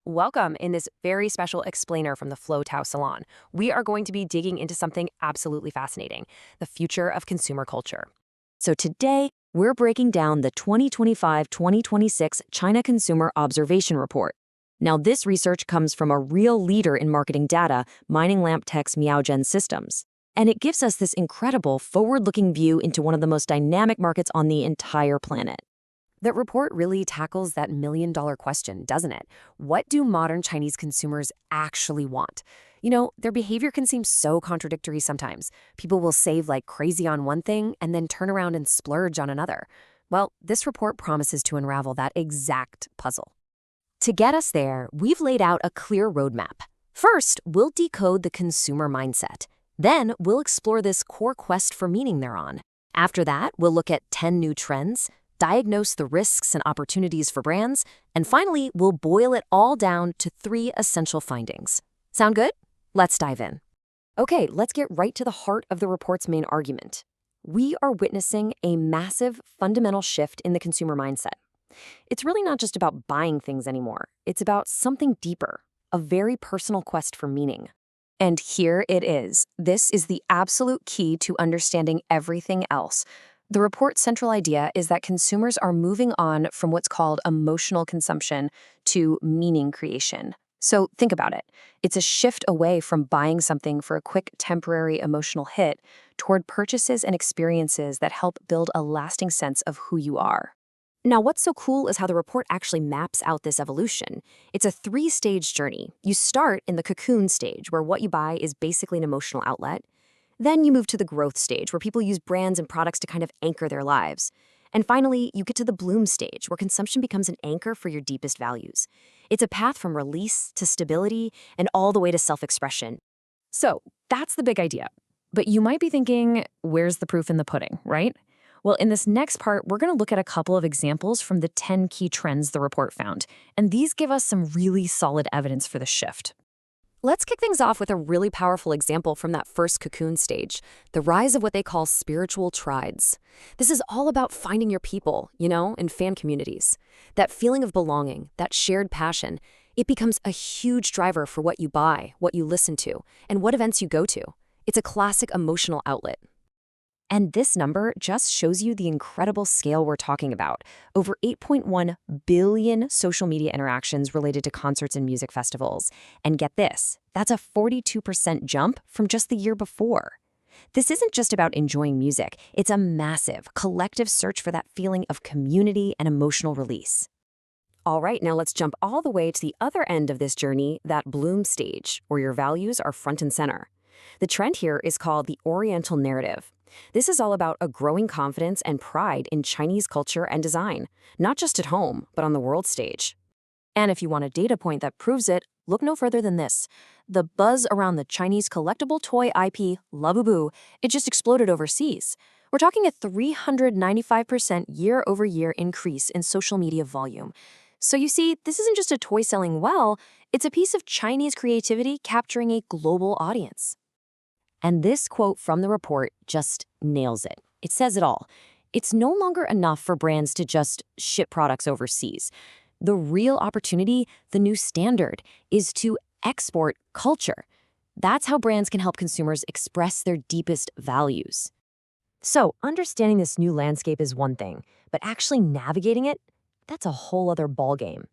Welcome in this very special explainer from the Salon. We are going to be digging into something absolutely fascinating, the future of consumer culture. So today, we're breaking down the 2025-2026 China Consumer Observation Report. Now, this research comes from a real leader in marketing data, Mining Lamp Tech's Miaozhen systems. And it gives us this incredible forward-looking view into one of the most dynamic markets on the entire planet. That report really tackles that million-dollar question, doesn't it? What do modern Chinese consumers actually want? Their behavior can seem so contradictory sometimes. People will save like crazy on one thing and then turn around and splurge on another. Well, this report promises to unravel that exact puzzle. To get us there, we've laid out a clear roadmap. First, we'll decode the consumer mindset. Then, we'll explore this core quest for meaning they're on. After that, we'll look at 10 new trends, diagnose the risks and opportunities for brands, and finally, we'll boil it all down to 3 essential findings. Sound good? Let's dive in. Okay, let's get right to the heart of the report's main argument. We are witnessing a massive, fundamental shift in the consumer mindset. It's really not just about buying things anymore. It's about something deeper, a very personal quest for meaning. And here it is. This is the absolute key to understanding everything else. The report's central idea is that consumers are moving on from what's called emotional consumption to meaning creation. So think about it. It's a shift away from buying something for a quick temporary emotional hit toward purchases and experiences that help build a lasting sense of who you are. Now, what's so cool is how the report actually maps out this evolution. It's a 3-stage journey. You start in the cocoon stage, where what you buy is basically an emotional outlet. Then you move to the growth stage, where people use brands and products to kind of anchor their lives. And finally, you get to the bloom stage, where consumption becomes an anchor for your deepest values. It's a path from release to stability and all the way to self-expression. So that's the big idea. But you might be thinking, where's the proof in the pudding, right? Well, in this next part, we're going to look at a couple of examples from the 10 key trends the report found. And these give us some really solid evidence for the shift. Let's kick things off with a really powerful example from that first cocoon stage, the rise of what they call spiritual trides. This is all about finding your people, in fan communities. That feeling of belonging, that shared passion, it becomes a huge driver for what you buy, what you listen to, and what events you go to. It's a classic emotional outlet. And this number just shows you the incredible scale we're talking about. Over 8.1 billion social media interactions related to concerts and music festivals. And get this, that's a 42% jump from just the year before. This isn't just about enjoying music. It's a massive, collective search for that feeling of community and emotional release. All right, now let's jump all the way to the other end of this journey, that bloom stage, where your values are front and center. The trend here is called the Oriental narrative. This is all about a growing confidence and pride in Chinese culture and design, not just at home, but on the world stage. And if you want a data point that proves it, look no further than this. The buzz around the Chinese collectible toy IP, Labubu, it just exploded overseas. We're talking a 395% year-over-year increase in social media volume. So you see, this isn't just a toy selling well, it's a piece of Chinese creativity capturing a global audience. And this quote from the report just nails it. It says it all. It's no longer enough for brands to just ship products overseas. The real opportunity, the new standard, is to export culture. That's how brands can help consumers express their deepest values. So, understanding this new landscape is one thing, but actually navigating it, that's a whole other ballgame.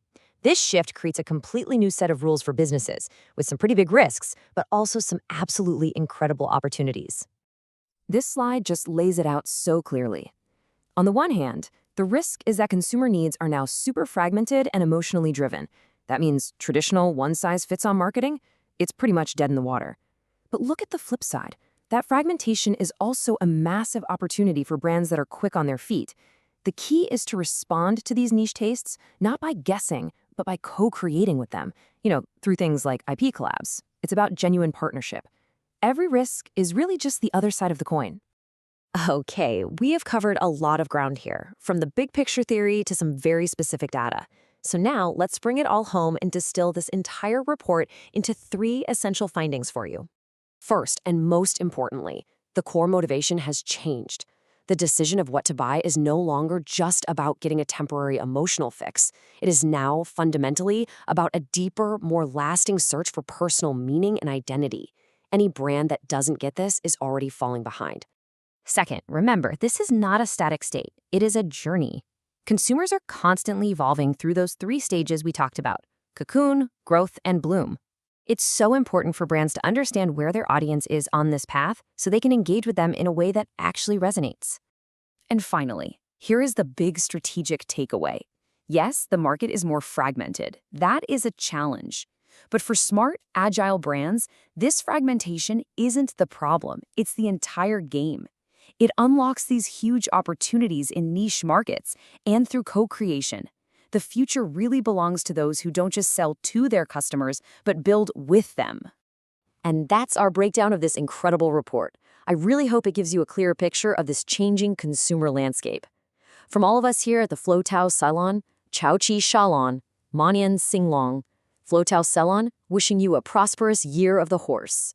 This shift creates a completely new set of rules for businesses, with some pretty big risks, but also some absolutely incredible opportunities. This slide just lays it out so clearly. On the one hand, the risk is that consumer needs are now super fragmented and emotionally driven. That means traditional one-size-fits-all marketing, it's pretty much dead in the water. But look at the flip side. That fragmentation is also a massive opportunity for brands that are quick on their feet. The key is to respond to these niche tastes, not by guessing, but by co-creating with them, through things like IP collabs. It's about genuine partnership. Every risk is really just the other side of the coin. Okay, we have covered a lot of ground here, from the big picture theory to some very specific data. So now let's bring it all home and distill this entire report into 3 essential findings for you. First, and most importantly, the core motivation has changed. The decision of what to buy is no longer just about getting a temporary emotional fix. It is now fundamentally about a deeper, more lasting search for personal meaning and identity. Any brand that doesn't get this is already falling behind. Second, remember, this is not a static state. It is a journey. Consumers are constantly evolving through those 3 stages we talked about: cocoon, growth, and bloom. It's so important for brands to understand where their audience is on this path so they can engage with them in a way that actually resonates. And finally, here is the big strategic takeaway. Yes, the market is more fragmented. That is a challenge. But for smart, agile brands, this fragmentation isn't the problem. It's the entire game. It unlocks these huge opportunities in niche markets and through co-creation. The future really belongs to those who don't just sell to their customers, but build with them. And that's our breakdown of this incredible report. I really hope it gives you a clearer picture of this changing consumer landscape. From all of us here at the Flotao Salon, Chao Chi Shalon, Manian Singlong, Flotao Salon, wishing you a prosperous year of the horse.